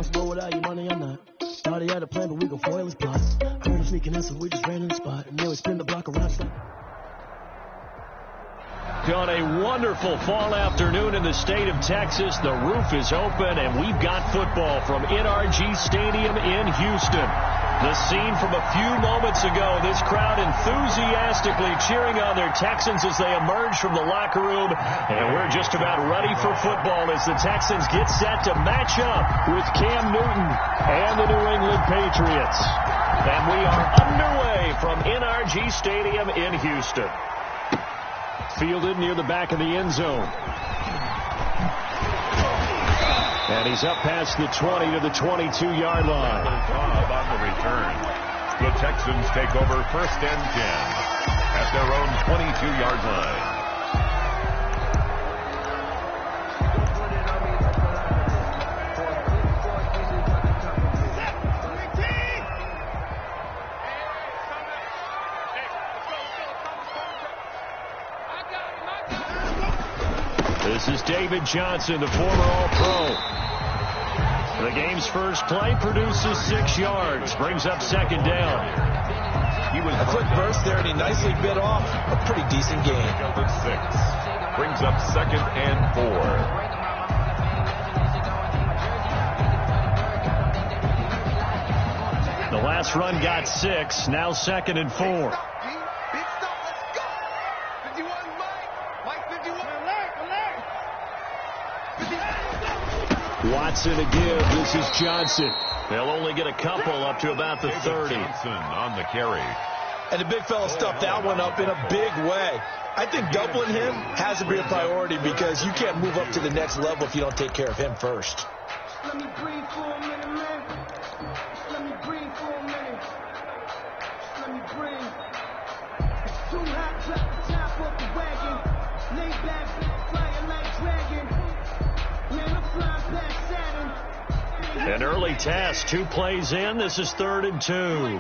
responsible without your money or not. Started out a plan, but we gon' foil his plot. Heard him sneaking in, so we just ran in the spot. And then we spin the block around. On a wonderful fall afternoon in the state of Texas, the roof is open, and we've got football from NRG Stadium in Houston. The scene from a few moments ago, this crowd enthusiastically cheering on their Texans as they emerge from the locker room. And we're just about ready for football as the Texans get set to match up with Cam Newton and the New England Patriots. And we are underway from NRG Stadium in Houston. Fielded near the back of the end zone. And he's up past the 20 to the 22-yard line. On the return. The Texans take over 1st and 10 at their own 22-yard line. This is David Johnson, the former All-Pro. The game's first play produces 6 yards, brings up 2nd down. He was a quick burst there, and he nicely bit off a pretty decent gain. Number 6 brings up 2nd and 4. The last run got 6, now 2nd and 4. Watson to give. This is Johnson. They'll only get a couple up to about the 30. Johnson on the carry. And the big fella stuffed that one up in a big way. I think doubling him has to be a priority because you can't move up to the next level if you don't take care of him first. Let me breathe for a minute, man. Let me breathe for a minute. Let me breathe. It's too hot, drop the top off the wagon. Lay back, flying like dragon. Man, I'm flying past Saturn. An early task, 2 plays in. This is 3rd and 2.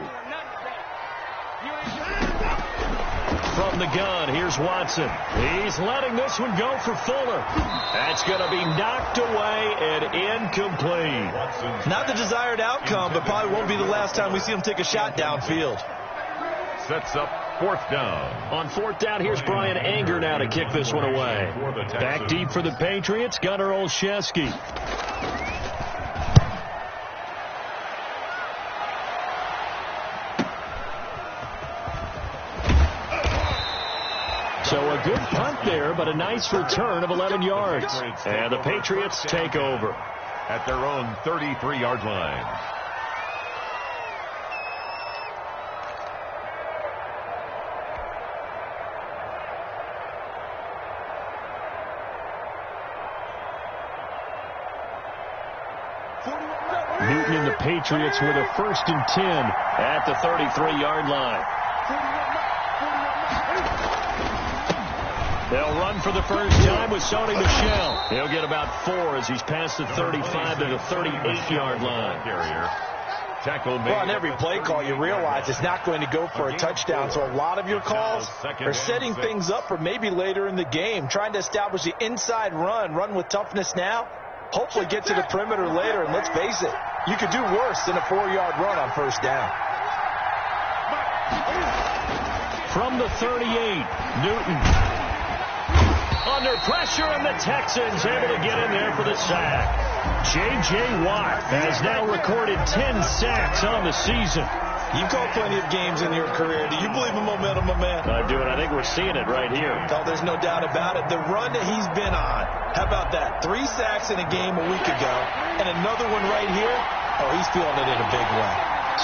From the gun, here's Watson. He's letting this one go for Fuller. That's going to be knocked away and incomplete. Not the desired outcome, but probably won't be the last time we see him take a shot downfield. Sets up 4th down. On 4th down, here's Brian Anger now to kick this one away. Back deep for the Patriots, Gunnar Olszewski. So a good punt there, but a nice return of 11 yards. And the Patriots take over at their own 33-yard line. Newton and the Patriots with a 1st and 10 at the 33-yard line. They'll run for the first time with Sony Michel. He'll get about 4 as he's past the 35 to the 38-yard line. Tackle made. Well, on every play call, you realize it's not going to go for a touchdown. So a lot of your calls are setting things up for maybe later in the game, trying to establish the inside run with toughness now. Hopefully get to the perimeter later, and let's face it, you could do worse than a 4-yard run on 1st down. From the 38, Newton. Under pressure, and the Texans able to get in there for the sack. J.J. Watt has now recorded 10 sacks on the season. You've called plenty of games in your career. Do you believe in momentum, my man? I do, and I think we're seeing it right here. Oh, there's no doubt about it. The run that he's been on, how about that? 3 sacks in a game a week ago, and another one right here. Oh, he's feeling it in a big way.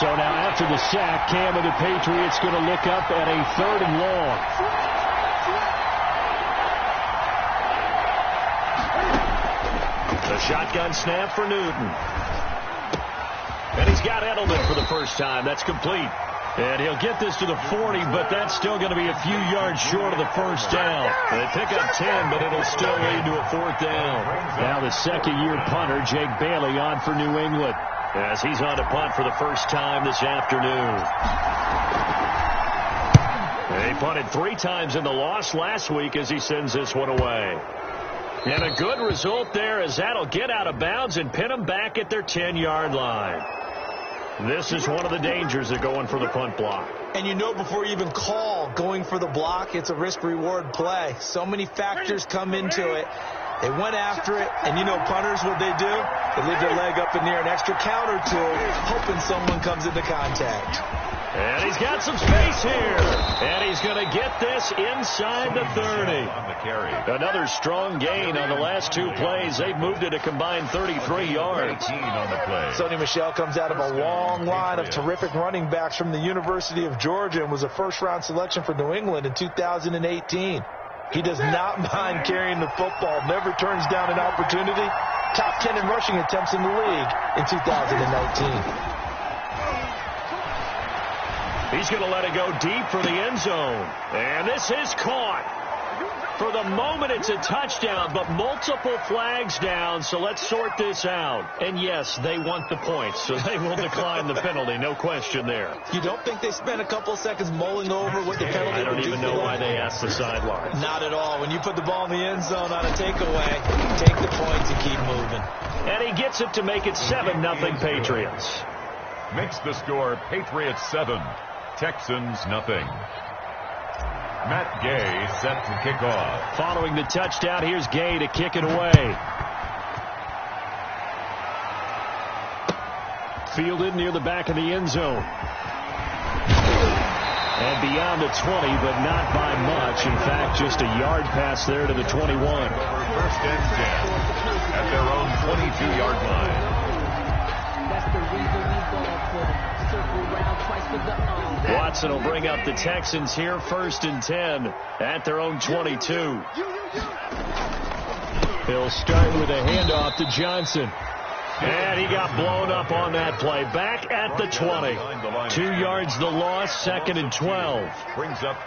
So now after the sack, Cam and the Patriots going to look up at a 3rd and long. The shotgun snap for Newton. And he's got Edelman for the first time. That's complete. And he'll get this to the 40, but that's still going to be a few yards short of the first down. They pick up 10, but it'll still lead to a 4th down. Now the 2nd-year punter, Jake Bailey, on for New England, as he's on to punt for the first time this afternoon. He punted 3 times in the loss last week as he sends this one away. And a good result there, as that'll get out of bounds and pin them back at their 10-yard line. This is one of the dangers of going for the punt block. And you know before you even call going for the block, it's a risk-reward play. So many factors come into it. They went after it, and you know punters, what they do? They leave their leg up in the air, an extra count or two, hoping someone comes into contact. And he's got some space here. And he's going to get this inside the 30. Another strong gain on the last two plays. They've moved it a combined 33 yards. Sonny Michel comes out of a long line of terrific running backs from the University of Georgia and was a first-round selection for New England in 2018. He does not mind carrying the football, never turns down an opportunity. Top 10 in rushing attempts in the league in 2019. He's going to let it go deep for the end zone. And this is caught. For the moment, it's a touchdown, but multiple flags down, so let's sort this out. And, yes, they want the points, so they will decline the penalty, no question there. You don't think they spent a couple of seconds mulling over what the penalty I don't even know why they asked the sideline. Not at all. When you put the ball in the end zone on a takeaway, take the points and keep moving. And he gets it to make it 7-0 Patriots. Makes the score Patriots 7, Texans nothing. Matt Gay set to kick off. Following the touchdown, here's Gay to kick it away. Fielded near the back of the end zone. And beyond the 20, but not by much. In fact, just a yard pass there to the 21. First and 10 at their own 22-yard line. That's the reason we ball for them. Circle round twice for the Watson will bring up the Texans here, 1st and 10 at their own 22. They'll start with a handoff to Johnson. And he got blown up on that play. Back at the 20. 2 yards the loss, 2nd and 12.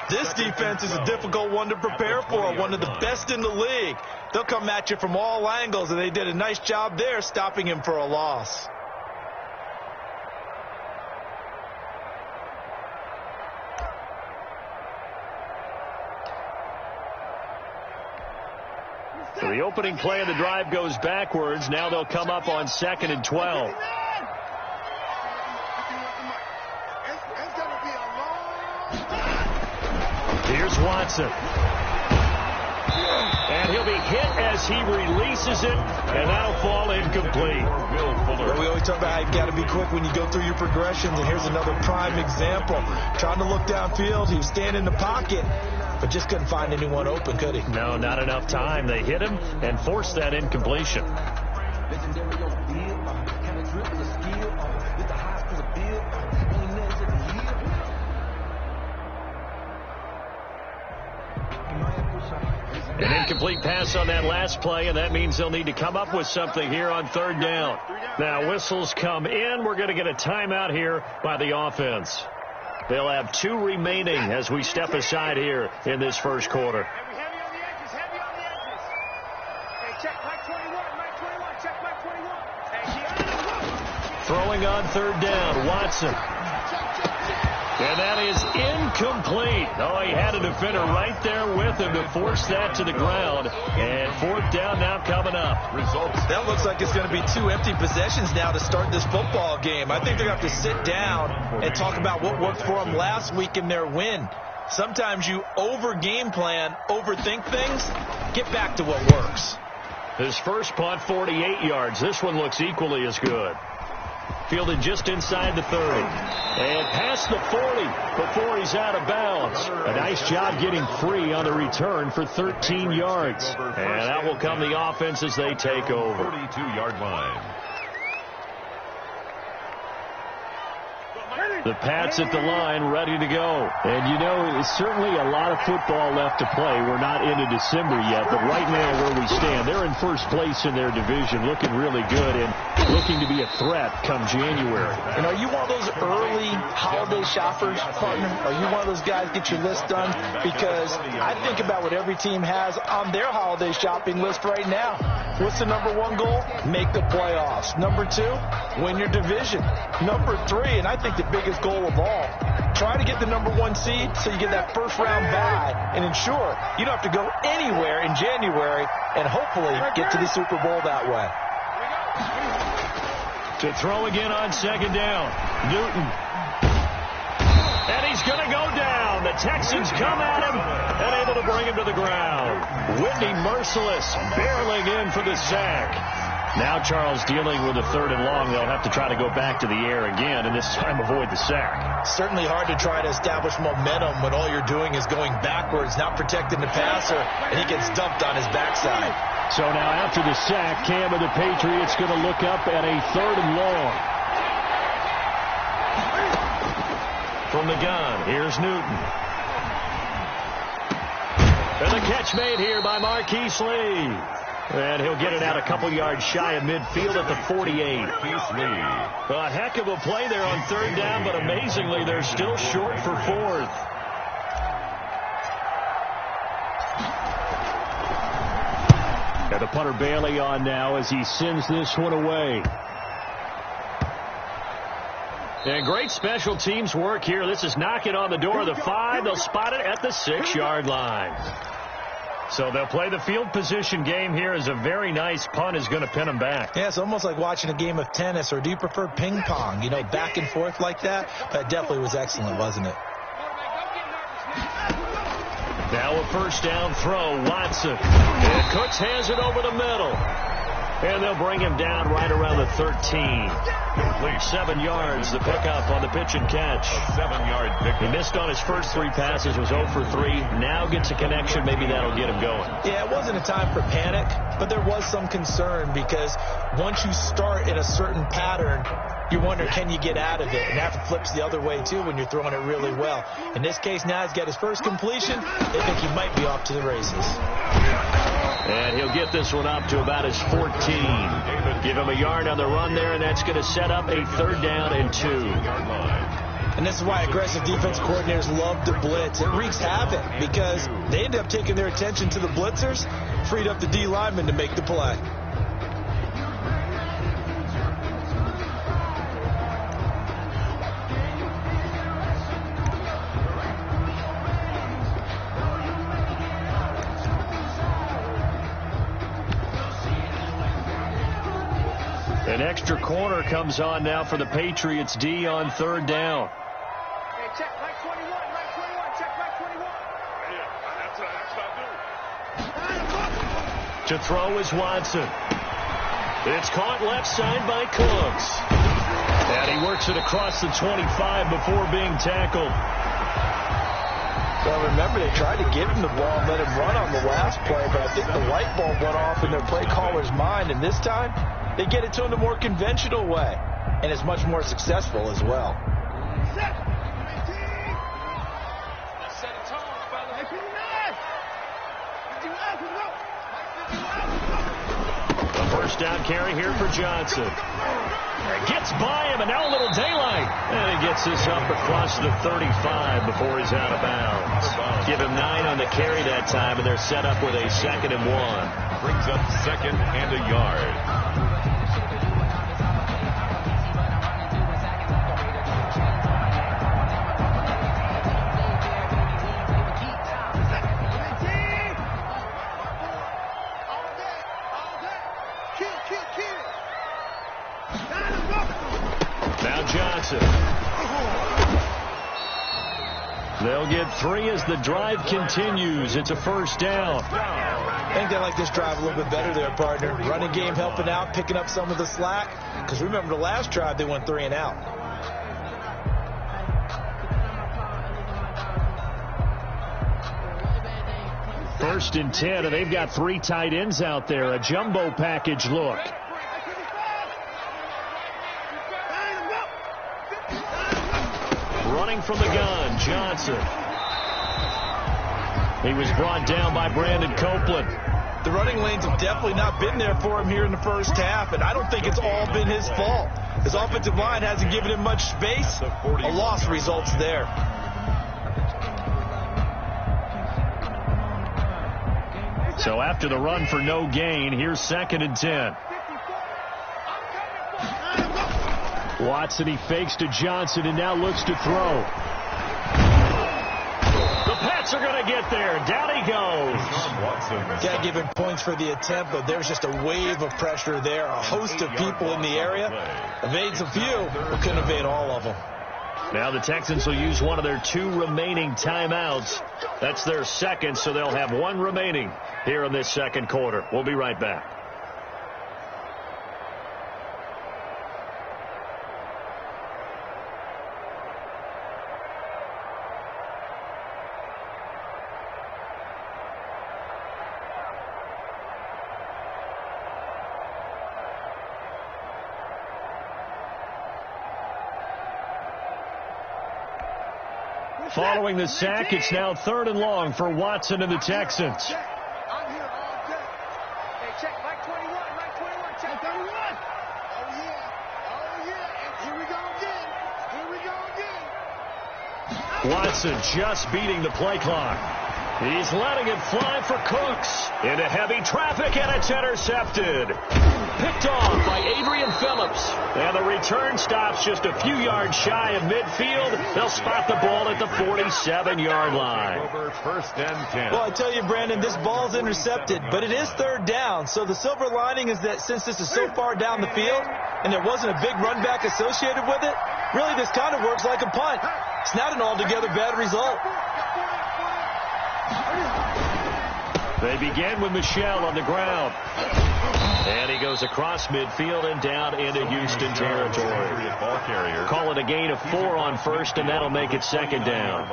This defense is a difficult one to prepare for, one of the best in the league. They'll come at you from all angles, and they did a nice job there stopping him for a loss. So the opening play of the drive goes backwards. Now they'll come up on 2nd and 12. Here's Watson. And he'll be hit as he releases it, and that'll fall incomplete. Well, we always talk about how you've got to be quick when you go through your progressions, and here's another prime example. Trying to look downfield, he was standing in the pocket, but just couldn't find anyone open, could he? No, not enough time. They hit him and forced that incompletion. An incomplete pass on that last play, and that means they'll need to come up with something here on 3rd down. Now, whistles come in. We're going to get a timeout here by the offense. They'll have 2 remaining as we step aside here in this first quarter. Heavy on the edges, heavy on the edges. Hey, check Mike 21, check Mike 21. Hey, Throwing on 3rd down, Watson. And that is incomplete. Oh, he had a defender right there with him to force that to the ground. And 4th down now coming up. That looks like it's going to be 2 empty possessions now to start this football game. I think they're going to have to sit down and talk about what worked for them last week in their win. Sometimes you over-game plan, overthink things. Get back to what works. His first punt, 48 yards. This one looks equally as good. Fielded just inside the 30. And past the 40 before he's out of bounds. A nice job getting free on the return for 13 yards. And that will come the offense as they take over. 42-yard line. The Pats at the line, ready to go. And, you know, it's certainly a lot of football left to play. We're not into December yet, but right now where we stand, they're in first place in their division, looking really good and looking to be a threat come January. And are you one of those early holiday shoppers, partner? Are you one of those guys get your list done? Because I think about what every team has on their holiday shopping list right now. What's the number 1 goal? Make the playoffs. Number 2, win your division. Number 3, and I think the biggest biggest goal of all. Try to get the #1 seed so you get that first-round bye and ensure you don't have to go anywhere in January and hopefully get to the Super Bowl that way. To throw again on second down. Newton. And he's going to go down. The Texans come at him and able to bring him to the ground. Whitney Merciless barreling in for the sack. Now Charles dealing with a 3rd and long. They'll have to try to go back to the air again and this time avoid the sack. Certainly hard to try to establish momentum when all you're doing is going backwards, not protecting the passer, and he gets dumped on his backside. So now after the sack, Cam and the Patriots going to look up at a 3rd and long. From the gun, here's Newton. And the catch made here by Marquise Lee. And he'll get it out a couple yards shy of midfield at the 48. A heck of a play there on 3rd down, but amazingly, they're still short for 4th. And the punter Bailey on now as he sends this one away. And great special teams work here. This is knocking on the door of the 5. They'll spot it at the 6-yard line. So they'll play the field position game here as a very nice punt is going to pin them back. Yeah, it's almost like watching a game of tennis, or do you prefer ping pong? You know, back and forth like that? That definitely was excellent, wasn't it? Now a 1st down throw, Watson. And Cooks has it over the middle. And they'll bring him down right around the 13. 7 yards, the pickup on the pitch and catch. 7-yard pick. He missed on his first 3 passes, was 0 for 3. Now gets a connection. Maybe that'll get him going. Yeah, it wasn't a time for panic, but there was some concern because once you start in a certain pattern, you wonder, can you get out of it? And that flips the other way, too, when you're throwing it really well. In this case, now he's got his first completion. They think he might be off to the races. And he'll get this one up to about his 14. Give him a yard on the run there, and that's going to set up a 3rd down and 2. And this is why aggressive defense coordinators love to blitz. It wreaks havoc because they end up taking their attention to the blitzers, freed up the D lineman to make the play. An extra corner comes on now for the Patriots D on 3rd down. Hey, check right 21, check right 21. Yeah, that's what I do. To throw is Watson. It's caught left side by Cooks. And he works it across the 25 before being tackled. Well, remember, they tried to give him the ball and let him run on the last play, but I think the light bulb went off in their play caller's mind, and this time they get it to him the more conventional way, and it's much more successful as well. A 1st down carry here for Johnson. Gets by him, and now a little daylight. And he gets this up across the 35 before he's out of bounds. Give him 9 on the carry that time, and they're set up with a 2nd and 1. Brings up 2nd and a yard. Now Johnson. They'll get 3 as the drive continues. It's a 1st down. I think they like this drive a little bit better there, partner. Running game helping out, picking up some of the slack. Because remember, the last drive, they went 3 and out. First and 10, and they've got 3 tight ends out there. A jumbo package look. Running from the gun, Johnson. He was brought down by Brandon Copeland. The running lanes have definitely not been there for him here in the first half, and I don't think it's all been his fault. His offensive line hasn't given him much space. A loss results there. So after the run for no gain, here's 2nd and 10. Watson, he fakes to Johnson and now looks to throw. The Pats are going to get there. Down he goes. Got to give him points for the attempt, but there's just a wave of pressure there. A host of people in the area. Evades a few, but couldn't evade all of them. Now the Texans will use one of their 2 remaining timeouts. That's their second, so they'll have 1 remaining here in this second quarter. We'll be right back. Following the sack, it's now 3rd and long for Watson and the Texans. I'm here all day. Hey, check, right 21, check 31. Oh, yeah. And here we go again. Watson just beating the play clock. He's letting it fly for Cooks. Into heavy traffic, and it's intercepted. Picked off by Adrian Phillips. And the return stops just a few yards shy of midfield. They'll spot the ball at the 47-yard line. Over 1st and 10. Well, I tell you, Brandon, this ball's intercepted, but it is 3rd down. So the silver lining is that since this is so far down the field and there wasn't a big run back associated with it, really this kind of works like a punt. It's not an altogether bad result. They begin with Michel on the ground. And he goes across midfield and down into Houston territory. Call it a gain of 4 on 1st, and that'll make it 2nd down.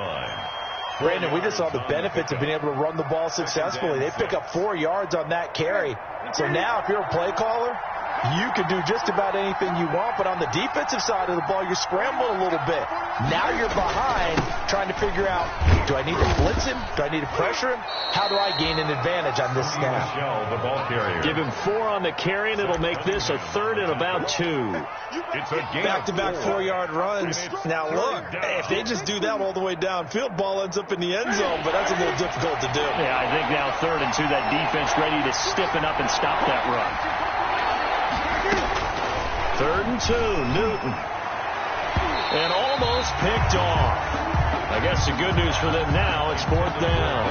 Brandon, we just saw the benefits of being able to run the ball successfully. They pick up 4 yards on that carry. So now if you're a play caller, you can do just about anything you want, but on the defensive side of the ball, you're scrambling a little bit. Now you're behind trying to figure out, do I need to blitz him? Do I need to pressure him? How do I gain an advantage on this snap? The ball carrier. Give him 4 on the carry, and it'll make this a 3rd and about 2. It's a gain back-to-back 4-yard runs. Now look, if they just do that all the way downfield, ball ends up in the end zone, but that's a little difficult to do. Yeah, I think now 3rd and 2, that defense ready to stiffen up and stop that run. 3rd and 2, Newton. And almost picked off. I guess the good news for them now, it's 4th down.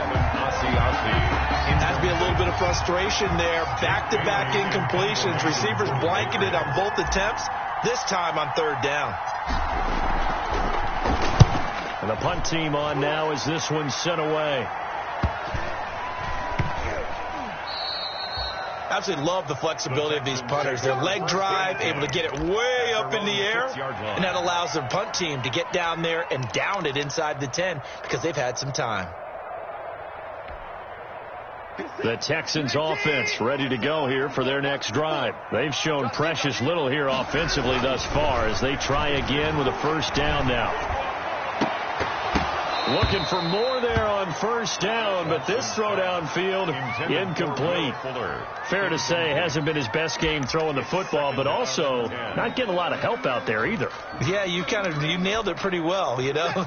Has to be a little bit of frustration there. Back-to-back incompletions. Receivers blanketed on both attempts, this time on 3rd down. And the punt team on now as this one's sent away. Absolutely love the flexibility of these punters. Their leg drive, able to get it way up in the air, and that allows their punt team to get down there and down it inside the 10 because they've had some time. The Texans offense ready to go here for their next drive. They've shown precious little here offensively thus far as they try again with a 1st down now. Looking for more there on 1st down, but this throw downfield incomplete. Fair to say, hasn't been his best game throwing the football, but also not getting a lot of help out there either. Yeah, you nailed it pretty well, you know.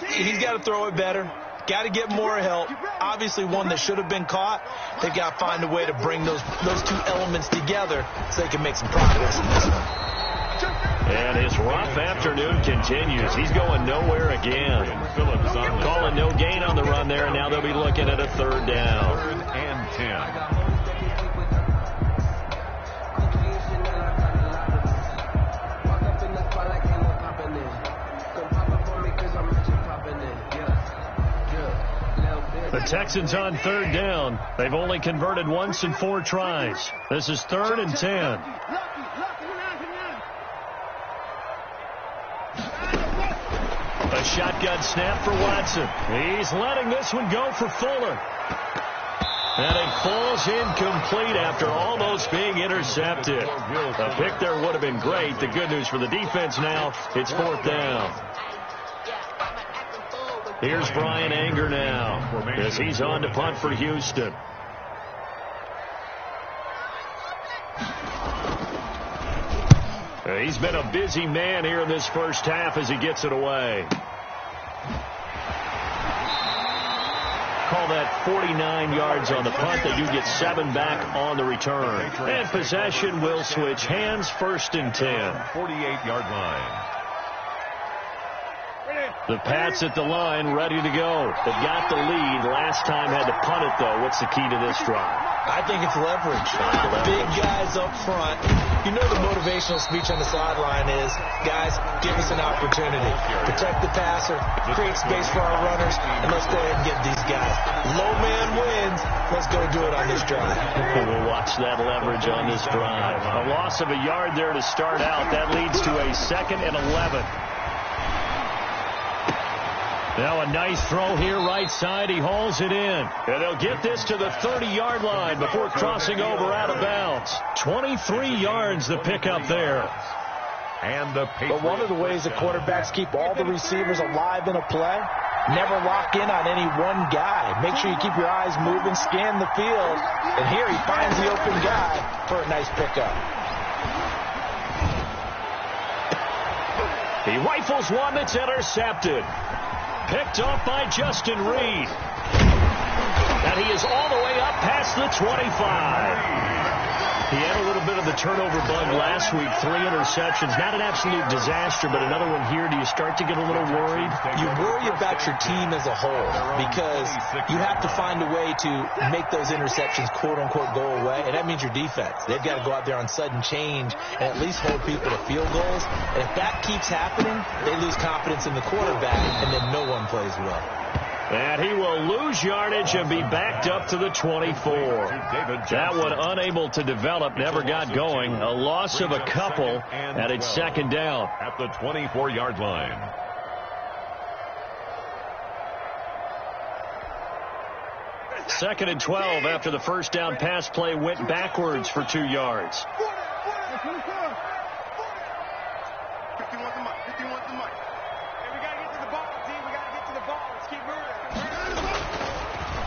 He's got to throw it better. Got to get more help. Obviously one that should have been caught. They've got to find a way to bring those 2 elements together so they can make some progress in this one. And his rough afternoon continues. He's going nowhere again. Calling no gain on the run there, and now they'll be looking at a 3rd down. 3rd and 10. The Texans on 3rd down. They've only converted once in 4 tries. This is 3rd and 10. A shotgun snap for Watson. He's letting this one go for Fuller. And it falls incomplete after almost being intercepted. A pick there would have been great. The good news for the defense now, it's 4th down. Here's Brian Anger now as he's on to punt for Houston. He's been a busy man here in this 1st half as he gets it away. Call that 49 yards on the punt. They do get 7 back on the return. And possession will switch hands, 1st and 10. 48-yard line. The Pats at the line, ready to go. They've got the lead. Last time had to punt it, though. What's the key to this drive? I think it's leverage. Big guys up front. You know the motivational speech on the sideline is, guys, give us an opportunity. Protect the passer, create space for our runners, and let's go ahead and get these guys. Low man wins. Let's go do it on this drive. We'll watch that leverage on this drive. A loss of a yard there to start out. That leads to a 2nd and 11. Now a nice throw here right side. He hauls it in. And they'll get this to the 30-yard line before crossing over out of bounds. 23 yards the pickup there. And the But one of the ways the quarterbacks keep all the receivers alive in a play, never lock in on any one guy. Make sure you keep your eyes moving, scan the field. And here he finds the open guy for a nice pickup. He rifles one that's intercepted. Picked off by Justin Reed. And he is all the way up past the 25. He had a little bit of the turnover bug last week. 3 interceptions. Not an absolute disaster, but another one here. Do you start to get a little worried? You worry about your team as a whole because you have to find a way to make those interceptions, quote-unquote, go away, and that means your defense. They've got to go out there on sudden change and at least hold people to field goals. And if that keeps happening, they lose confidence in the quarterback, and then no one plays well. And he will lose yardage and be backed up to the 24. That one unable to develop, never got going. A loss of a couple, and it's 2nd down. At the 24-yard line. Second and 12 after the first down pass play went backwards for 2 yards.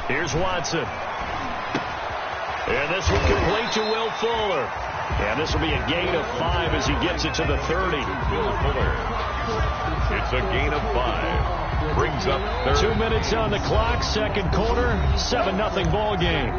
Here's Watson. And this will complete to Will Fuller. And this will be a gain of 5 as he gets it to the 30. Will Fuller. It's a gain of 5. Brings up 2 minutes on the clock, 2nd quarter, 7-0 ball game.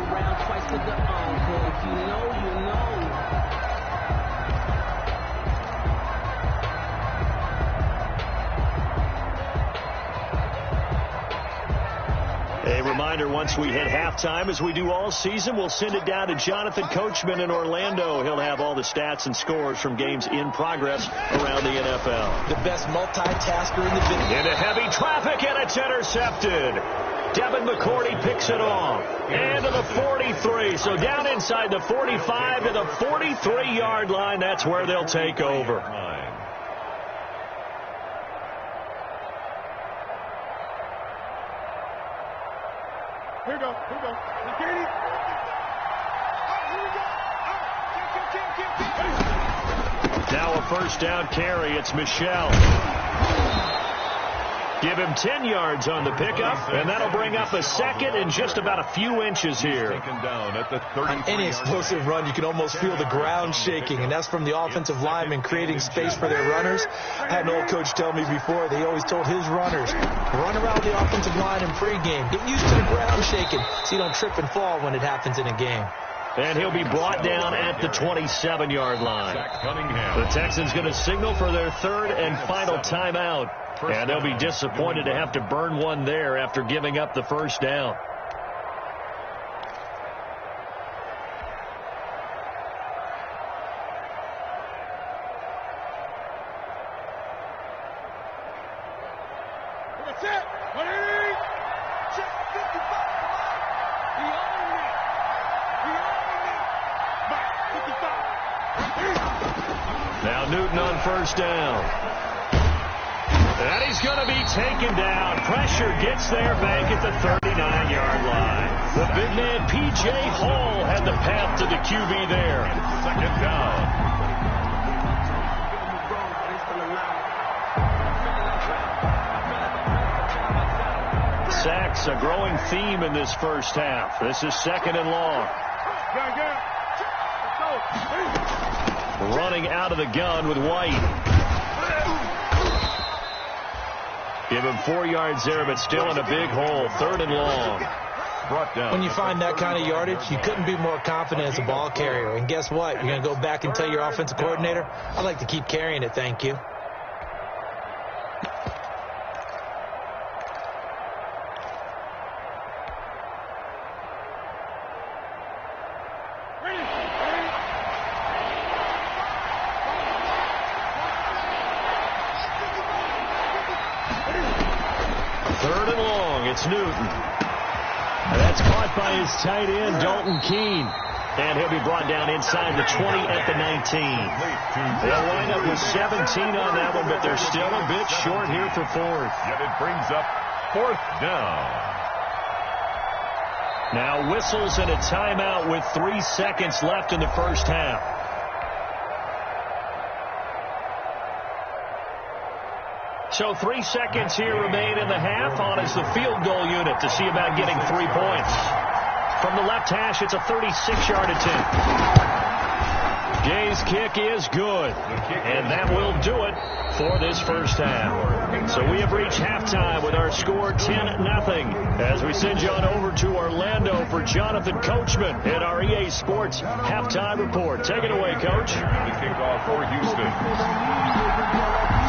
A reminder, once we hit halftime, as we do all season, we'll send it down to Jonathan Coachman in Orlando. He'll have all the stats and scores from games in progress around the NFL. The best multitasker in the business. Into heavy traffic, and it's intercepted. Devin McCourty picks it off. And to the 43. So down inside the 45 to the 43-yard line. That's where they'll take over. Here we go. Now a first down carry. It's Michelle. Give him 10 yards on the pickup, and that'll bring up a 2nd and just about a few inches here. On any explosive run, you can almost feel the ground shaking, and that's from the offensive linemen creating space for their runners. I had an old coach tell me before, they always told his runners, run around the offensive line in pregame. Get used to the ground shaking so you don't trip and fall when it happens in a game. And he'll be brought down at the 27-yard line. The Texans going to signal for their 3rd and final timeout. And they'll be disappointed to have to burn one there after giving up the first down. That's it. Check 55. Now Newton on first down. And he's going to be taken down. Pressure gets there back at the 39-yard line. The big man, P.J. Hall, had the path to the QB there. 2nd down. Sacks, a growing theme in this first half. This is 2nd and long. Running out of the gun with White. Give him 4 yards there, but still in a big hole. 3rd and long. brought down. When you find that kind of yardage, you couldn't be more confident as a ball carrier. And guess what? You're going to go back and tell your offensive coordinator, I'd like to keep carrying it, thank you. Third and long, it's Newton. That's caught by his tight end, Dalton Keene. And he'll be brought down inside the 20 at the 19. They'll wind up with 17 on that one, but they're still a bit short here for fourth. Yet it brings up fourth down. Now whistles and a timeout with 3 seconds left in the first half. So 3 seconds here remain in the half. On is the field goal unit to see about getting 3 points. From the left hash, it's a 36-yard attempt. Gay's kick is good. And that will do it for this first half. So we have reached halftime with our score 10-0. As we send you on over to Orlando for Jonathan Coachman at our EA Sports halftime report. Take it away, Coach. The kickoff for Houston.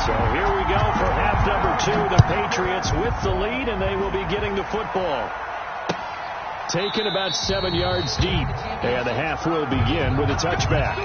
So here we go for half number 2. The Patriots with the lead, and they will be getting the football. Taken about 7 yards deep, and the half will begin with a touchback.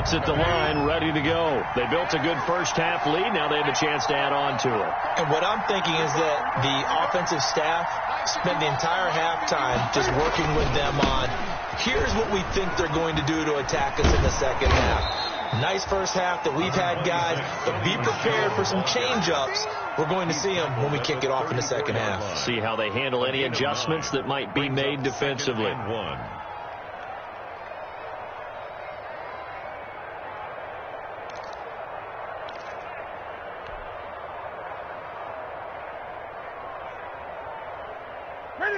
At the line, ready to go. They built a good first half lead. Now they have a chance to add on to it. And what I'm thinking is that the offensive staff spent the entire halftime just working with them on, here's what we think they're going to do to attack us in the second half. Nice first half that we've had, guys, but be prepared for some change-ups. We're going to see them when we kick it off in the second half. See how they handle any adjustments that might be made defensively.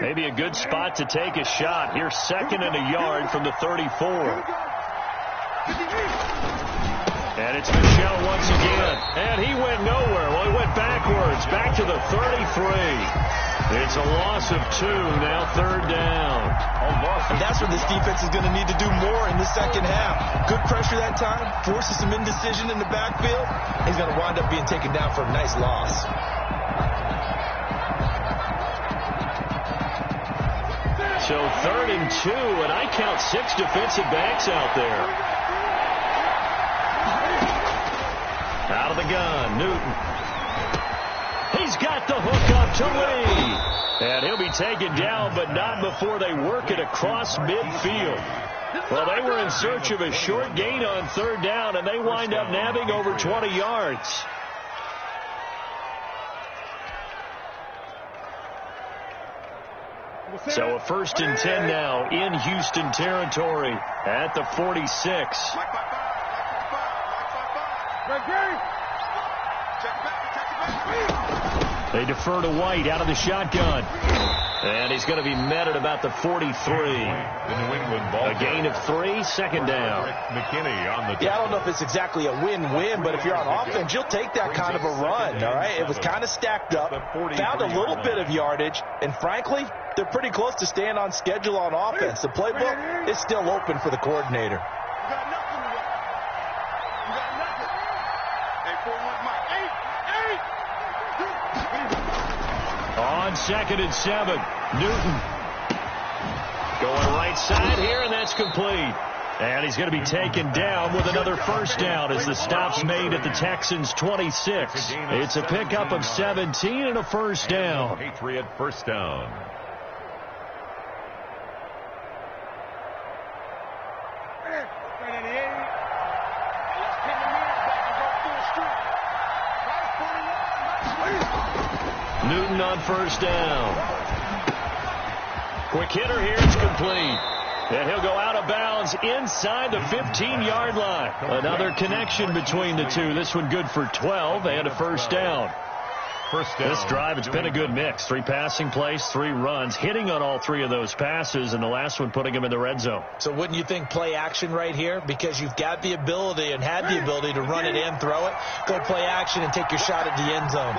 Maybe a good spot to take a shot. Here's 2nd and a yard from the 34. And it's Michel once again. And he went nowhere. Well, he went backwards. Back to the 33. It's a loss of 2. Now 3rd down. And that's where this defense is going to need to do more in the second half. Good pressure that time. Forces some indecision in the backfield. He's going to wind up being taken down for a nice loss. So 3rd and 2, and I count 6 defensive backs out there. Out of the gun, Newton. He's got the hook up to Lee. And he'll be taken down, but not before they work it across midfield. Well, they were in search of a short gain on 3rd down, and they wind up nabbing over 20 yards. So a 1st and 10 now in Houston territory at the 46. They defer to White out of the shotgun. And he's going to be met at about the 43. A gain of 3, 2nd down. Yeah, I don't know if it's exactly a win-win, but if you're on offense, you'll take that kind of a run, all right? It was kind of stacked up, found a little bit of yardage, and frankly, they're pretty close to staying on schedule on offense. The playbook is still open for the coordinator. On 2nd and 7, Newton going right side here, and that's complete. And he's going to be taken down with another first down as the stop's made at the Texans' 26. It's a pickup of 17 and a first down. Patriot first down. Newton on first down. Quick hitter here, it's complete. And he'll go out of bounds inside the 15-yard line. Another connection between the two. This one good for 12 and a first down. first down. This drive, it's been a good mix. 3 passing plays, 3 runs, hitting on all 3 of those passes, and the last one putting him in the red zone. So wouldn't you think play action right here? Because you've got the ability and had the ability to run it and throw it. Go play action and take your shot at the end zone.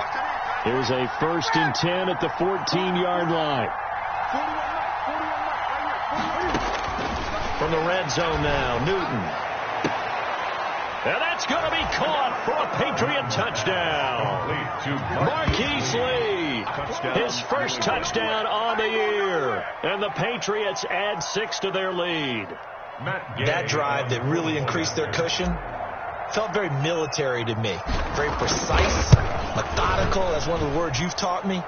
Here's a 1st and 10 at the 14-yard line. From the red zone now, Newton. And that's going to be caught for a Patriot touchdown. Marquise Lee, his first touchdown on the year. And the Patriots add 6 to their lead. That drive that really increased their cushion felt very military to me. Very precise, methodical. That's one of the words you've taught me.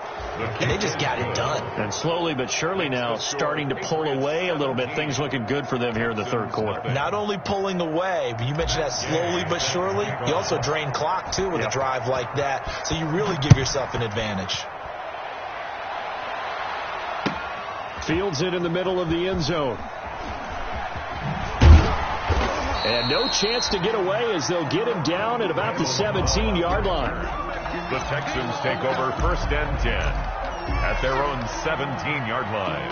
And they just got it done. And slowly but surely now starting to pull away a little bit. Things looking good for them here in the 3rd quarter. Not only pulling away, but you mentioned that slowly but surely. You also drain clock, too, with a drive like that. So you really give yourself an advantage. Fields it in the middle of the end zone. And no chance to get away as they'll get him down at about the 17-yard line. The Texans take over 1st and 10 at their own 17-yard line.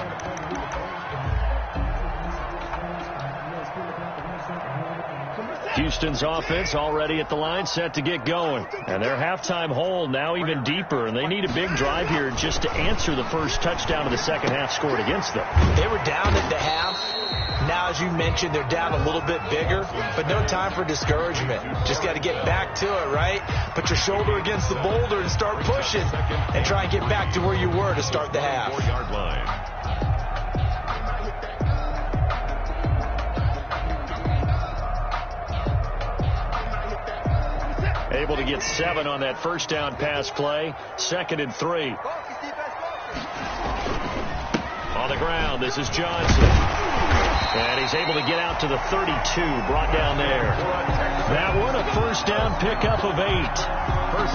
Houston's offense already at the line, set to get going. And their halftime hole now even deeper, and they need a big drive here just to answer the first touchdown of the second half scored against them. They were down at the half. Now, as you mentioned, they're down a little bit bigger, but no time for discouragement. Just got to get back to it, right? Put your shoulder against the boulder and start pushing and try and get back to where you were to start the half. 4-yard line. Able to get 7 on that first down pass play. 2nd and 3. On the ground, this is Johnson. And he's able to get out to the 32, brought down there. That one, a first down pickup of 8.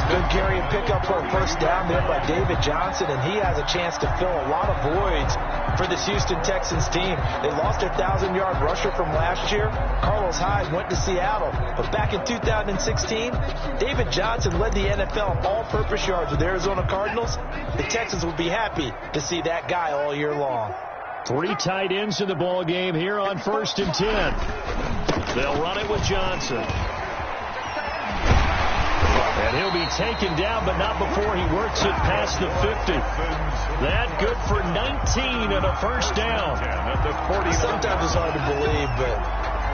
Good carry and pickup for a first down there by David Johnson, and he has a chance to fill a lot of voids for this Houston Texans team. They lost their 1,000-yard rusher from last year. Carlos Hyde went to Seattle, but back in 2016, David Johnson led the NFL in all-purpose yards with Arizona Cardinals. The Texans will be happy to see that guy all year long. 3 tight ends in the ball game here on 1st and 10. They'll run it with Johnson. And he'll be taken down, but not before he works it past the 50. That good for 19 and a first down. Sometimes it's hard to believe, but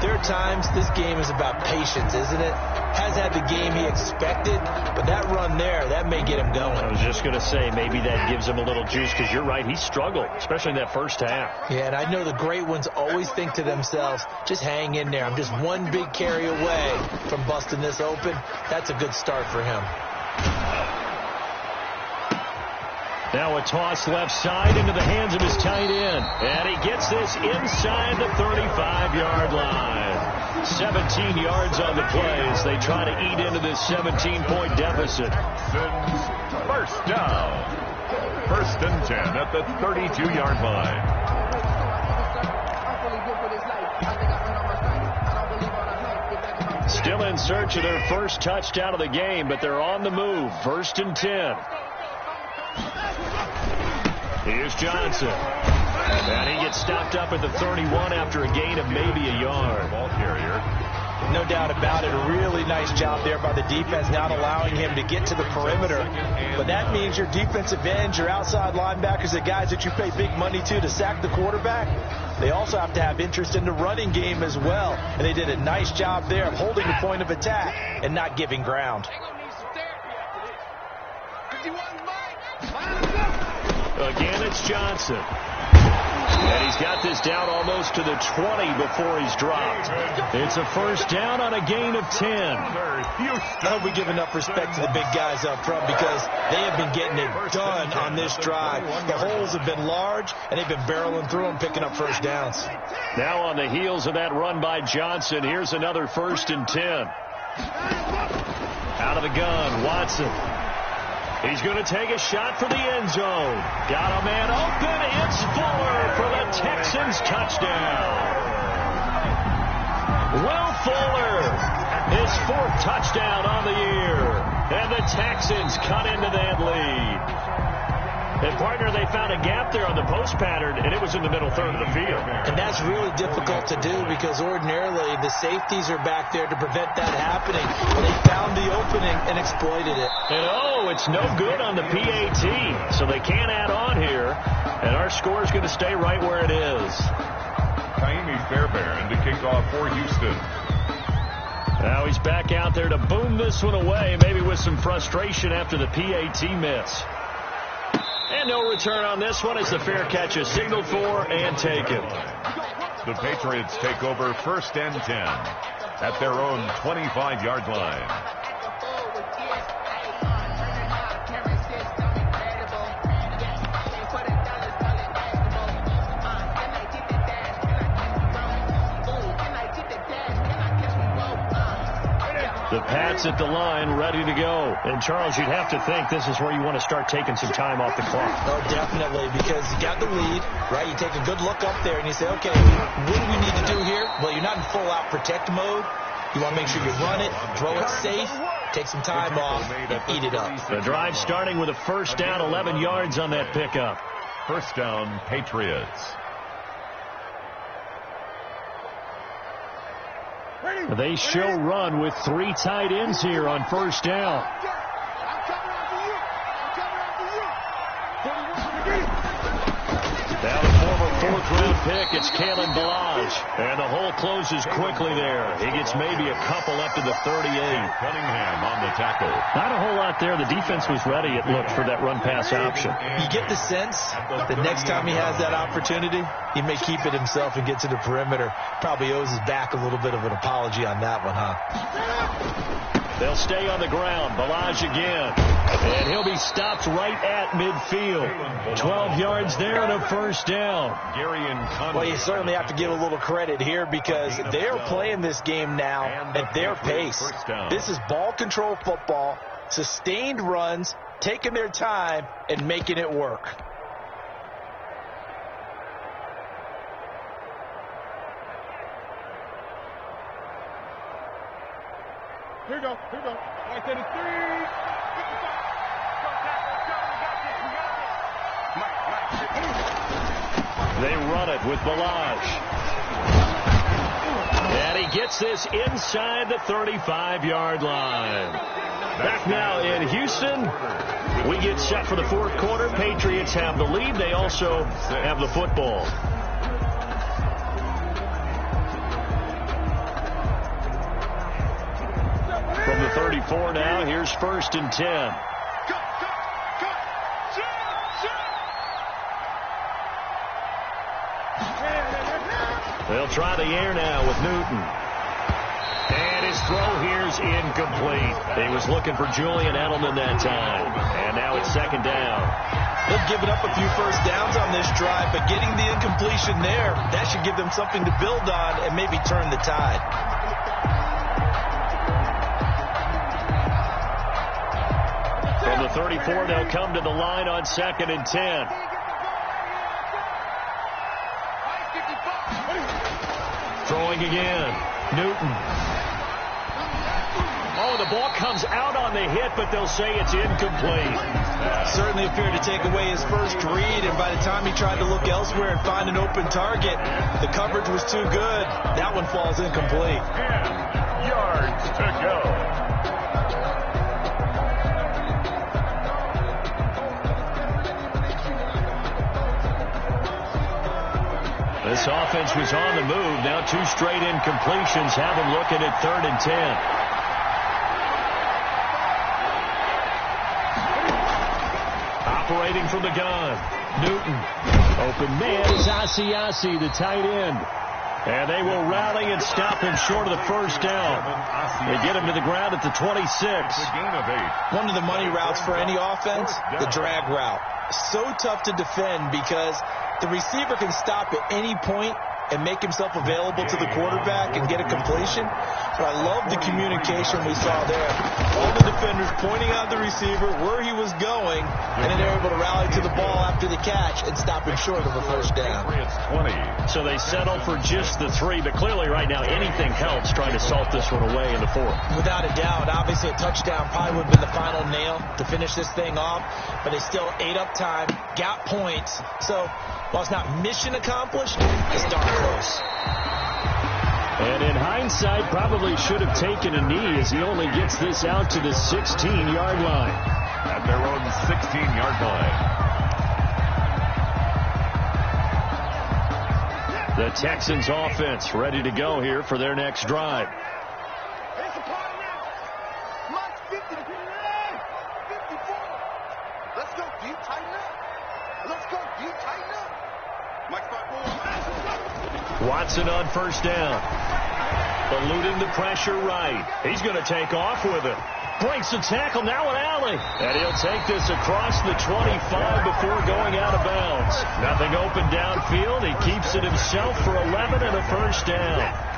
there are times this game is about patience, isn't it? Has had the game he expected, but that run there, that may get him going. I was just going to say, maybe that gives him a little juice, because you're right, he struggled, especially in that first half. Yeah, and I know the great ones always think to themselves, just hang in there. I'm just one big carry away from busting this open. That's a good start for him. Now a toss left side into the hands of his tight end. And he gets this inside the 35-yard line. 17 yards on the play as they try to eat into this 17-point deficit. First down. 1st and 10 at the 32-yard line. Still in search of their first touchdown of the game, but they're on the move. 1st and 10. Here's Johnson. And he gets stopped up at the 31 after a gain of maybe a yard. Ball carrier. No doubt about it. A really nice job there by the defense, not allowing him to get to the perimeter. But that means your defensive ends, your outside linebackers, the guys that you pay big money to sack the quarterback, they also have to have interest in the running game as well. And they did a nice job there of holding the point of attack and not giving ground. Again, it's Johnson. And he's got this down almost to the 20 before he's dropped. It's a first down on a gain of 10. I hope we give enough respect to the big guys up front, because they have been getting it done on this drive. The holes have been large, and they've been barreling through them, picking up first downs. Now on the heels of that run by Johnson, here's another 1st and 10. Out of the gun, Watson. He's going to take a shot for the end zone. Got a man open. It's Fuller for the Texans touchdown. Will Fuller, his 4th touchdown on the year. And the Texans cut into that lead. And, partner, they found a gap there on the post pattern, and it was in the middle third of the field. And that's really difficult to do because ordinarily the safeties are back there to prevent that happening. They found the opening and exploited it. And, it's no good on the PAT, so they can't add on here. And our score is going to stay right where it is. Taimi Fairbairn to kick off for Houston. Now he's back out there to boom this one away, maybe with some frustration after the PAT miss. And no return on this one as the fair catch is signaled for and taken. The Patriots take over 1st and 10 at their own 25-yard line. The Pats at the line, ready to go. And, Charles, you'd have to think this is where you want to start taking some time off the clock. Oh, definitely, because you got the lead, right? You take a good look up there and you say, okay, what do we need to do here? Well, you're not in full-out protect mode. You want to make sure you run it, throw it safe, take some time off, and eat it up. The drive starting with a 1st down, 11 yards on that pickup. 1st down, Patriots. They show run with 3 tight ends here on 1st down. Now the former 4th-round pick, it's Kalen Ballage. And the hole closes quickly there. He gets maybe a couple up to the 38. Cunningham on the tackle. Not a whole lot there. The defense was ready, it looked, for that run-pass option. You get the sense that next time he has that opportunity, he may keep it himself and get to the perimeter. Probably owes his back a little bit of an apology on that one, huh? They'll stay on the ground. Ballage again. And he'll be stopped right at midfield. 12 yards there and a 1st down. Well, you certainly have to give a little credit here because they are playing this game now at their pace. This is ball control football, sustained runs, taking their time, and making it work. Here we go. Right there to 3. They run it with Ballage. And he gets this inside the 35-yard line. Back now in Houston. We get set for the 4th quarter. Patriots have the lead. They also have the football. From the 34 now, here's 1st and 10. They'll try the air now with Newton. And his throw here's incomplete. He was looking for Julian Edelman that time. And now it's 2nd down. They've given up a few 1st downs on this drive, but getting the incompletion there, that should give them something to build on and maybe turn the tide. From the 34, they'll come to the line on 2nd and 10. Throwing again. Newton. Oh, the ball comes out on the hit, but they'll say it's incomplete. Certainly appeared to take away his first read, and by the time he tried to look elsewhere and find an open target, the coverage was too good. That one falls incomplete. 10 yards to go. This offense was on the move. Now 2 straight incompletions have them looking at 3rd and 10. Operating from the gun. Newton. Open man is Asiasi, the tight end. And they will rally and stop him short of the 1st down. They get him to the ground at the 26. One of the money routes for any offense, the drag route. So tough to defend because the receiver can stop at any point and make himself available to the quarterback and get a completion. But I love the communication we saw there. All the defenders pointing out the receiver where he was going, and then they're able to rally to the ball after the catch and stop him short of a first down. So they settle for just the 3, but clearly right now anything helps trying to salt this one away in the 4th. Without a doubt, obviously a touchdown probably would have been the final nail to finish this thing off, but they still ate up time, got points. So while it's not mission accomplished, it's darn close. And in hindsight, probably should have taken a knee as he only gets this out to the 16-yard line. At their own 16-yard line. The Texans offense ready to go here for their next drive. It's a party now. Mike 50, 54. Let's go deep, tighten up. Let's go deep, tighten up. Mike 54. Watson on first down. Eluding the pressure right. He's going to take off with it. Breaks the tackle, now an alley. And he'll take this across the 25 before going out of bounds. Nothing open downfield. He keeps it himself for 11 and a first down.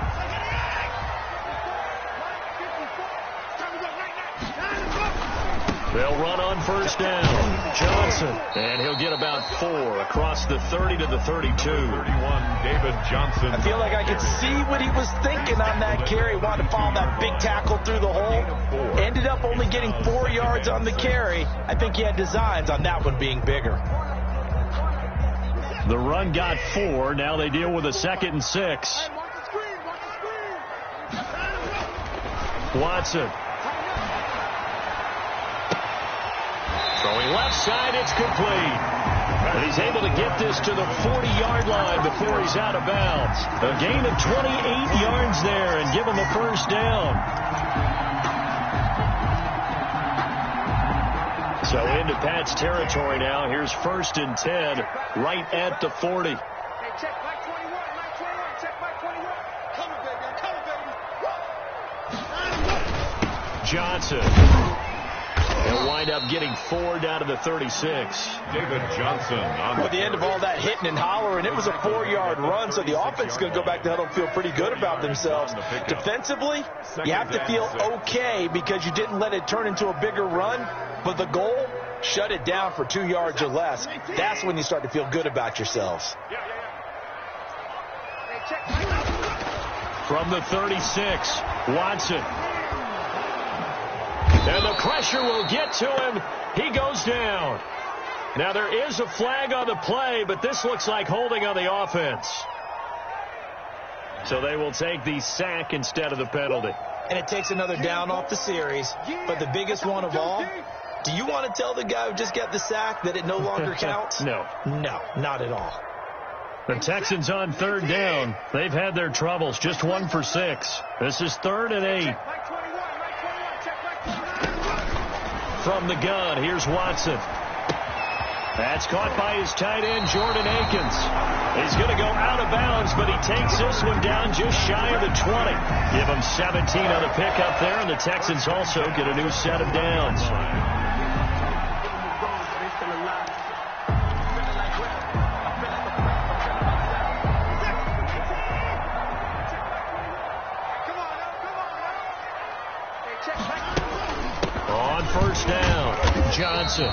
They'll run on first down. Johnson. And he'll get about 4 across the 30 to the 32. 31, David Johnson. I feel like I could see what he was thinking on that carry. Wanted to follow that big tackle through the hole. Ended up only getting 4 yards on the carry. I think he had designs on that one being bigger. The run got 4. Now they deal with a 2nd and 6. Watson. Throwing left side, it's complete. And he's able to get this to the 40-yard line before he's out of bounds. A gain of 28 yards there and give him a first down. So into Pat's territory now. Here's 1st and 10 right at the 40. Hey, check Mike 21, Mike 21, check Mike 21. Coming, baby, Johnson. He'll wind up getting 4 down to the 36. David Johnson. At the end of all that hitting and hollering, it was a 4-yard run, so the offense is going to go back to huddle and feel pretty good about themselves. Defensively, you have to feel okay because you didn't let it turn into a bigger run, but the goal, shut it down for 2 yards or less. That's when you start to feel good about yourselves. From the 36, Watson. And the pressure will get to him. He goes down. Now there is a flag on the play, but this looks like holding on the offense. So they will take the sack instead of the penalty. And it takes another down off the series. But the biggest one of all, do you want to tell the guy who just got the sack that it no longer counts? No. No, not at all. The Texans on 3rd down. They've had their troubles. Just 1 for 6. This is 3rd and 8. From the gun, here's Watson. That's caught by his tight end, Jordan Akins. He's going to go out of bounds, but he takes this one down just shy of the 20. Give him 17 on the pickup there, and the Texans also get a new set of downs. On first down, Johnson.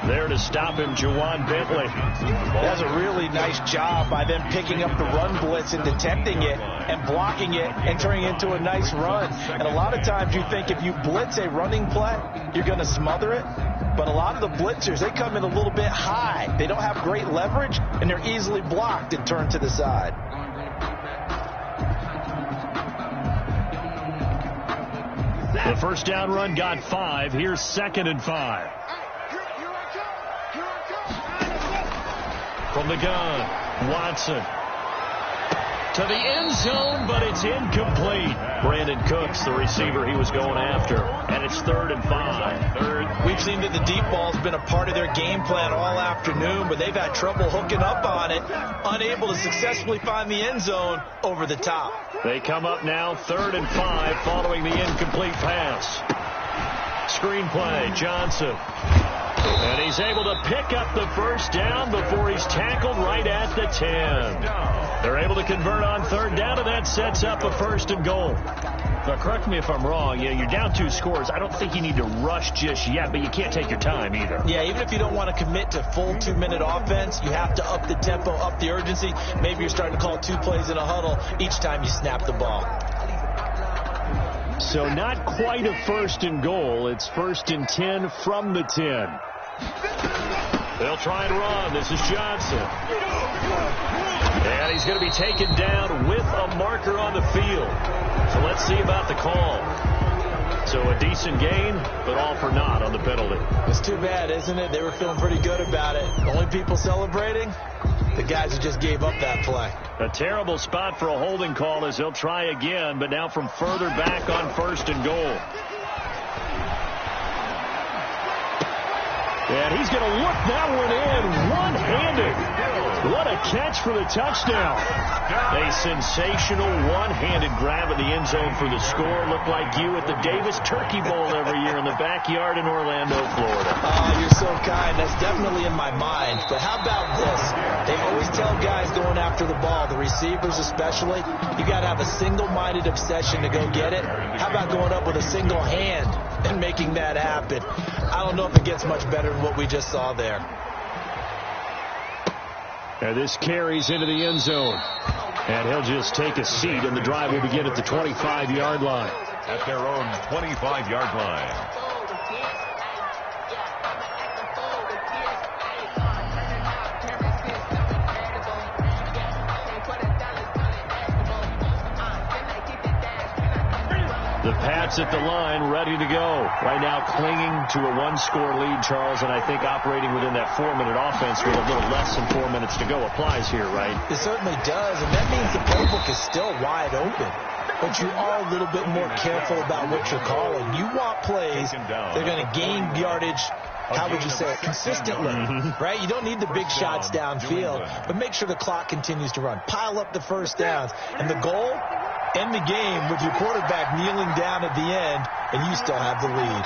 There to stop him, Juwan Bentley. That's a really nice job by them picking up the run blitz and detecting it and blocking it and turning it into a nice run. And a lot of times you think if you blitz a running play, you're going to smother it. But a lot of the blitzers, they come in a little bit high. They don't have great leverage, and they're easily blocked and turned to the side. The first down run got 5. Here's 2nd and 5. From the gun, Watson. To the end zone, but it's incomplete. Brandon Cooks, the receiver he was going after. And it's 3rd and 5. We've seen that the deep ball's been a part of their game plan all afternoon, but they've had trouble hooking up on it, unable to successfully find the end zone over the top. They come up now 3rd and 5 following the incomplete pass. Screen play, Johnson. And he's able to pick up the first down before he's tackled right at the 10. They're able to convert on third down, and that sets up a 1st and goal. Now, correct me if I'm wrong. You're down 2 scores. I don't think you need to rush just yet, but you can't take your time either. Yeah, even if you don't want to commit to full 2-minute offense, you have to up the tempo, up the urgency. Maybe you're starting to call 2 plays in a huddle each time you snap the ball. So not quite a 1st and goal. It's 1st and 10 from the 10. They'll try and run. This is Johnson. And he's going to be taken down with a marker on the field. So let's see about the call. So a decent gain, but all for naught on the penalty. It's too bad, isn't it? They were feeling pretty good about it. The only people celebrating, the guys who just gave up that play. A terrible spot for a holding call as they'll try again, but now from further back on 1st and goal. And he's going to look that one in one-handed. What a catch for the touchdown. A sensational one-handed grab in the end zone for the score. Looked like you at the Davis Turkey Bowl every year in the backyard in Orlando, Florida. Oh, you're so kind. That's definitely in my mind. But how about this? They always tell guys going after the ball, the receivers especially, you got to have a single-minded obsession to go get it. How about going up with a single hand and making that happen? I don't know if it gets much better than what we just saw there. And this carries into the end zone. And he'll just take a seat, and the drive will begin at the 25-yard line. At their own 25-yard line. The Pats at the line, ready to go. Right now clinging to a 1-score lead, Charles, and I think operating within that 4-minute offense with a little less than 4 minutes to go applies here, right? It certainly does, and that means the playbook is still wide open. But you are a little bit more careful about what you're calling. You want plays, they're going to gain yardage, how would you say it, consistently, right? You don't need the big shots downfield, but make sure the clock continues to run. Pile up the first downs, and the goal, end the game with your quarterback kneeling down at the end, and you still have the lead.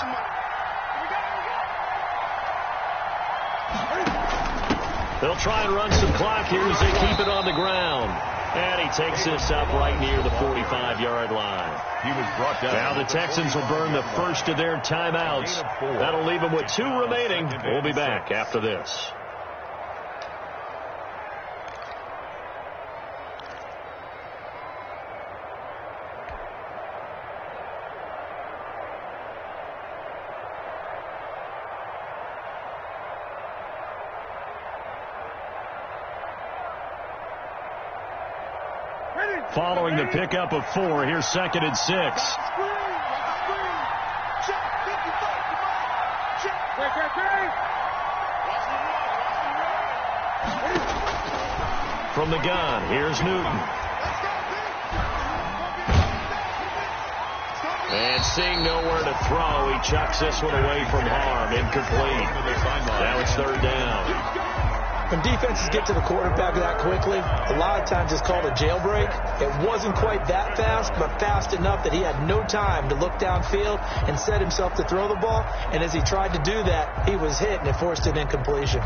They'll try and run some clock here as they keep it on the ground. And he takes this up right near the 45-yard line. He was brought down. Now the Texans will burn the first of their timeouts. That'll leave them with 2 remaining. We'll be back after this. Following the pickup of 4, here's 2nd and 6. From the gun, here's Newton. And seeing nowhere to throw, he chucks this one away from harm. Incomplete. Now it's 3rd down. When defenses get to the quarterback that quickly, a lot of times it's called a jailbreak. It wasn't quite that fast, but fast enough that he had no time to look downfield and set himself to throw the ball. And as he tried to do that, he was hit, and it forced an incompletion.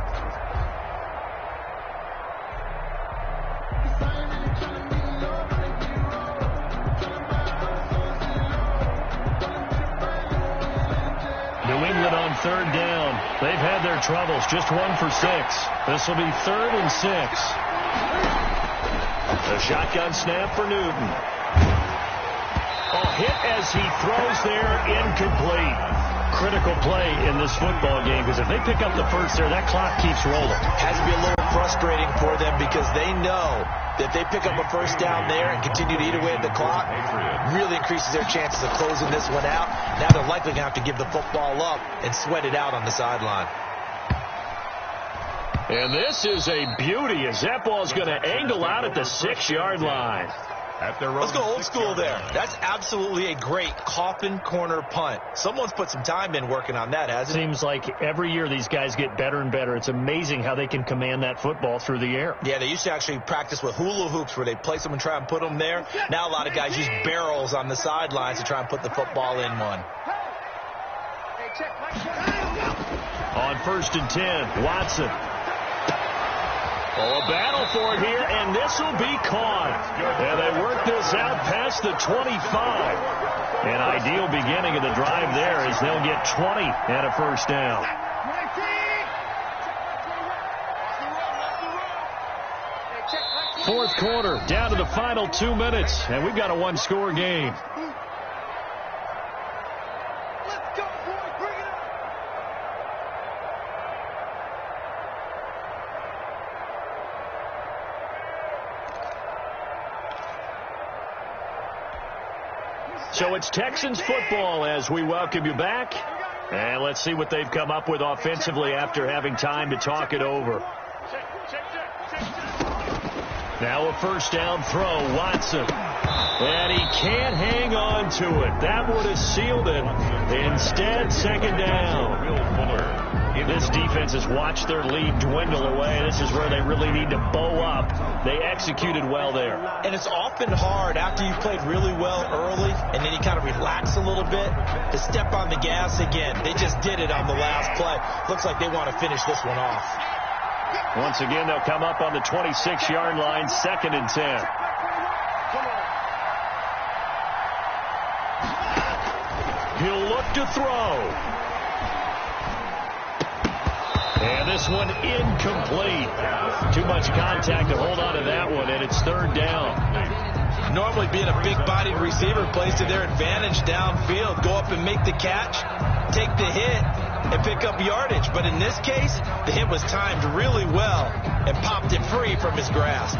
New England on 3rd down. They've had their troubles. Just 1 for 6. This will be 3rd and 6. A shotgun snap for Newton. Hit as he throws there, incomplete. Critical play in this football game, because if they pick up the first there, that clock keeps rolling. Has to be a little frustrating for them because they know that they pick up a first down there and continue to eat away at the clock, really increases their chances of closing this one out. Now they're likely going to have to give the football up and sweat it out on the sideline. And this is a beauty as that ball's going to angle out at the 6-yard line. Let's go old school there. That's absolutely a great coffin corner punt. Someone's put some time in working on that, hasn't it? Seems like every year these guys get better and better. It's amazing how they can command that football through the air. Yeah, they used to actually practice with hula hoops where they place them and try and put them there. Now a lot of guys use barrels on the sidelines to try and put the football in one. On 1st and 10, Watson. Oh, a battle for it here, and this will be caught. And they work this out past the 25. An ideal beginning of the drive there as they'll get 20 and a first down. Fourth quarter, down to the final 2 minutes, and we've got a one-score game. So it's Texans football as we welcome you back. And let's see what they've come up with offensively after having time to talk it over. Now a first down throw, Watson. And he can't hang on to it. That would have sealed it. Instead, second down. This defense has watched their lead dwindle away. This is where they really need to bow up. They executed well there. And it's often hard after you've played really well early and then you kind of relax a little bit to step on the gas again. They just did it on the last play. Looks like they want to finish this one off. Once again, they'll come up on the 26-yard line, 2nd and 10. He'll look to throw. And this one incomplete. Too much contact to hold on to that one, and it's third down. Normally being a big-bodied receiver plays to their advantage downfield. Go up and make the catch, take the hit, and pick up yardage. But in this case, the hit was timed really well and popped it free from his grasp.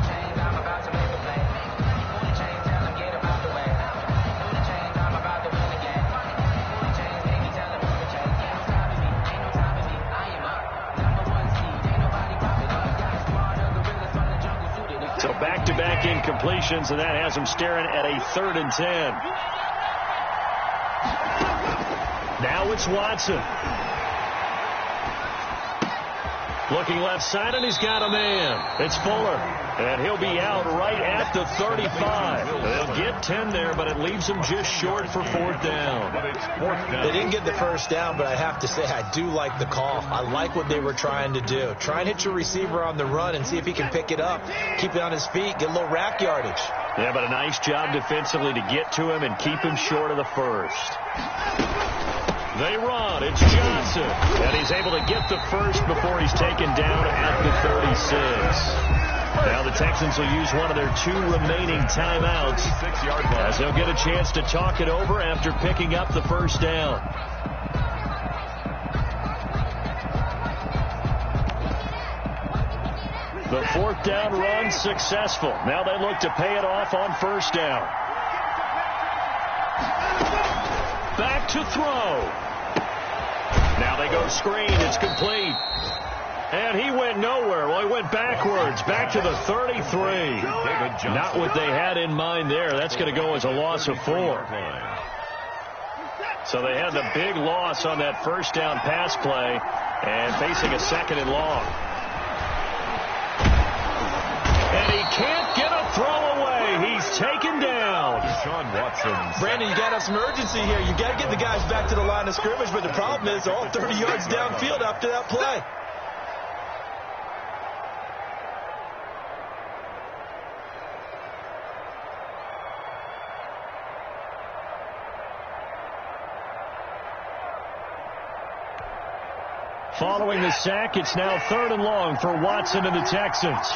So back-to-back incompletions, and that has him staring at a 3rd and 10. Now it's Watson. Looking left side, and he's got a man. It's Fuller, and he'll be out right at the 35. They'll get 10 there, but it leaves them just short for 4th down. They didn't get the first down, but I have to say I do like the call. I like what they were trying to do. Try and hit your receiver on the run and see if he can pick it up. Keep it on his feet, get a little rack yardage. Yeah, but a nice job defensively to get to him and keep him short of the first. They run. It's Johnson. And he's able to get the first before he's taken down at the 36. Now the Texans will use one of their 2 remaining timeouts as they'll get a chance to talk it over after picking up the first down. The 4th down run successful. Now they look to pay it off on first down. Back to throw. Now they go screen. It's complete. And he went nowhere. Well, he went backwards. Back to the 33. Not what they had in mind there. That's going to go as a loss of 4. So they had the big loss on that first down pass play and facing a 2nd and long. And he can't get a throw away. He's taken down. Brandon, you got to have some urgency here. You got to get the guys back to the line of scrimmage, but the problem is they're all 30 yards downfield after that play. Following the sack, it's now 3rd and long for Watson and the Texans.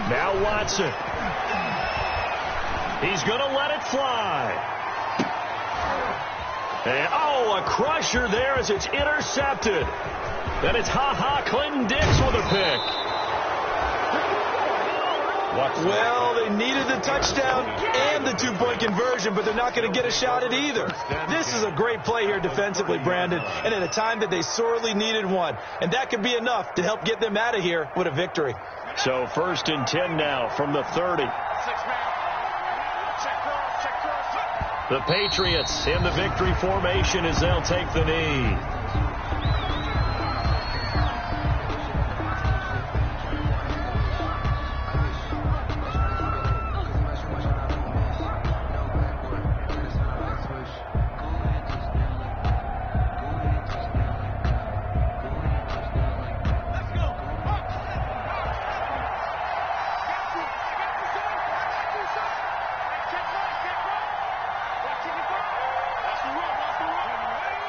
Now Watson. He's going to let it fly. And, oh, a crusher there as it's intercepted. Then it's Clinton Dix with a pick. Well, they needed the touchdown and the 2-point conversion, but they're not going to get a shot at either. This is a great play here defensively, Brandon, and at a time that they sorely needed one. And that could be enough to help get them out of here with a victory. So 1st and 10 now from the 30. The Patriots in the victory formation as they'll take the knee.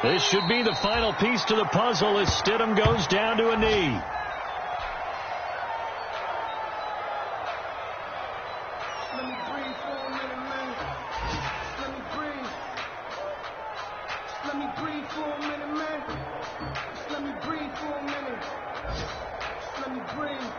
This should be the final piece to the puzzle as Stidham goes down to a knee. Let me breathe for a minute, man. Let me breathe. Let me breathe for a minute, man. Let me breathe for a minute. Let me breathe.